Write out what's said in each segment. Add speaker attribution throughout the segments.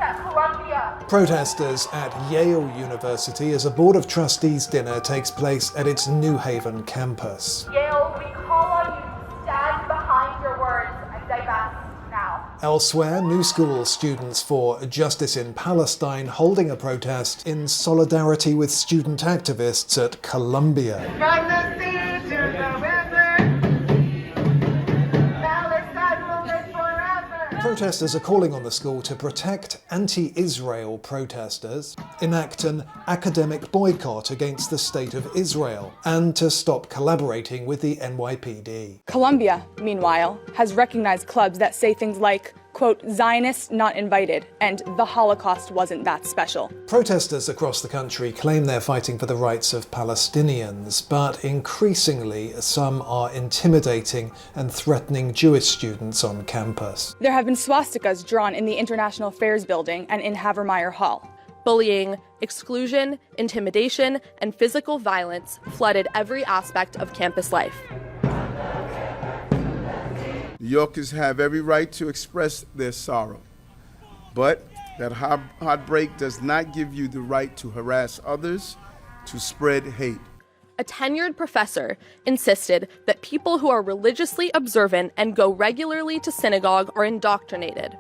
Speaker 1: and Columbia.
Speaker 2: Protesters at Yale University as a Board of Trustees dinner takes place at its New Haven campus.
Speaker 1: Yale, we call on you to stand behind your words and divest now.
Speaker 2: Elsewhere, New School students for Justice in Palestine holding a protest in solidarity with student activists at Columbia.
Speaker 1: From the sea to the river, Palestine will live forever.
Speaker 2: Protesters are calling on the school to protect anti-Israel protesters, enact an academic boycott against the State of Israel, and to stop collaborating with the NYPD.
Speaker 3: Columbia, meanwhile, has recognized clubs that say things like, quote, Zionists not invited, and the Holocaust wasn't that special.
Speaker 2: Protesters across the country claim they're fighting for the rights of Palestinians, but increasingly some are intimidating and threatening Jewish students on campus.
Speaker 3: There have been swastikas drawn in the International Affairs Building and in Havermeyer Hall.
Speaker 4: Bullying, exclusion, intimidation, and physical violence flooded every aspect of campus life.
Speaker 5: New Yorkers have every right to express their sorrow, but that heartbreak does not give you the right to harass others, to spread hate.
Speaker 4: A tenured professor insisted that people who are religiously observant and go regularly to synagogue are indoctrinated.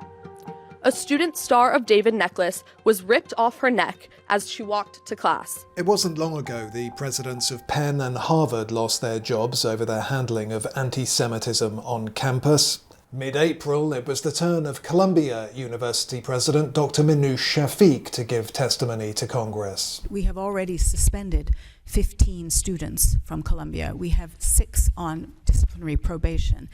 Speaker 4: A student Star of David necklace was ripped off her neck as she walked to class.
Speaker 2: It wasn't long ago the presidents of Penn and Harvard lost their jobs over their handling of anti-Semitism on campus. Mid-April, it was the turn of Columbia University President Dr. Minouche Shafik to give testimony to Congress.
Speaker 6: We have already suspended 15 students from Columbia. We have 6 on disciplinary probation.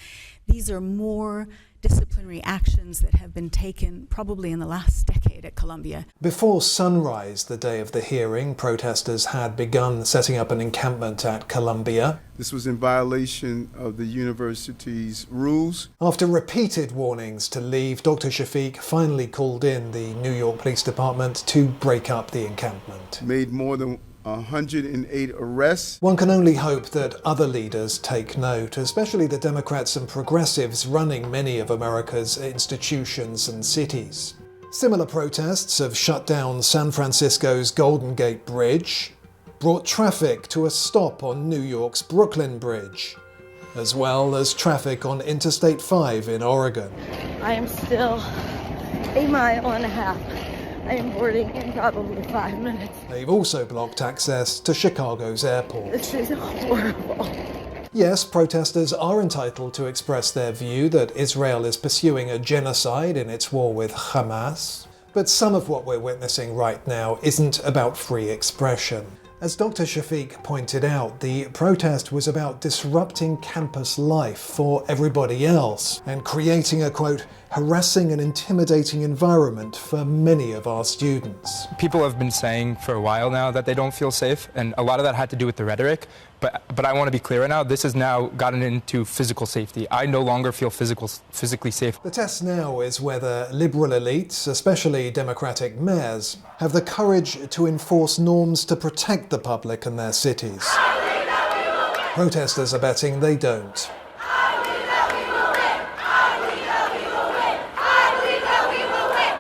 Speaker 6: These are more disciplinary actions that have been taken probably in the last decade at Columbia.
Speaker 2: Before sunrise, the day of the hearing, protesters had begun setting up an encampment at Columbia.
Speaker 5: This was in violation of the university's rules.
Speaker 2: After repeated warnings to leave, Dr. Shafik finally called in the New York Police Department to break up the encampment.
Speaker 5: Made more than 108 arrests.
Speaker 2: One can only hope that other leaders take note, especially the Democrats and progressives running many of America's institutions and cities. Similar protests have shut down San Francisco's Golden Gate Bridge, brought traffic to a stop on New York's Brooklyn Bridge, as well as traffic on Interstate 5 in Oregon.
Speaker 7: I am still a mile and a half. I am boarding in probably 5 minutes.
Speaker 2: They've also blocked access to Chicago's airport.
Speaker 7: This is horrible.
Speaker 2: Yes, protesters are entitled to express their view that Israel is pursuing a genocide in its war with Hamas, but some of what we're witnessing right now isn't about free expression. As Dr. Shafik pointed out, the protest was about disrupting campus life for everybody else and creating a, quote, harassing and intimidating environment for many of our students.
Speaker 8: People have been saying for a while now that they don't feel safe, and a lot of that had to do with the rhetoric, but I want to be clear now, this has now gotten into physical safety. I no longer feel physically safe.
Speaker 2: The test now is whether liberal elites, especially Democratic mayors, have the courage to enforce norms to protect the public and their cities. Protesters are betting they don't.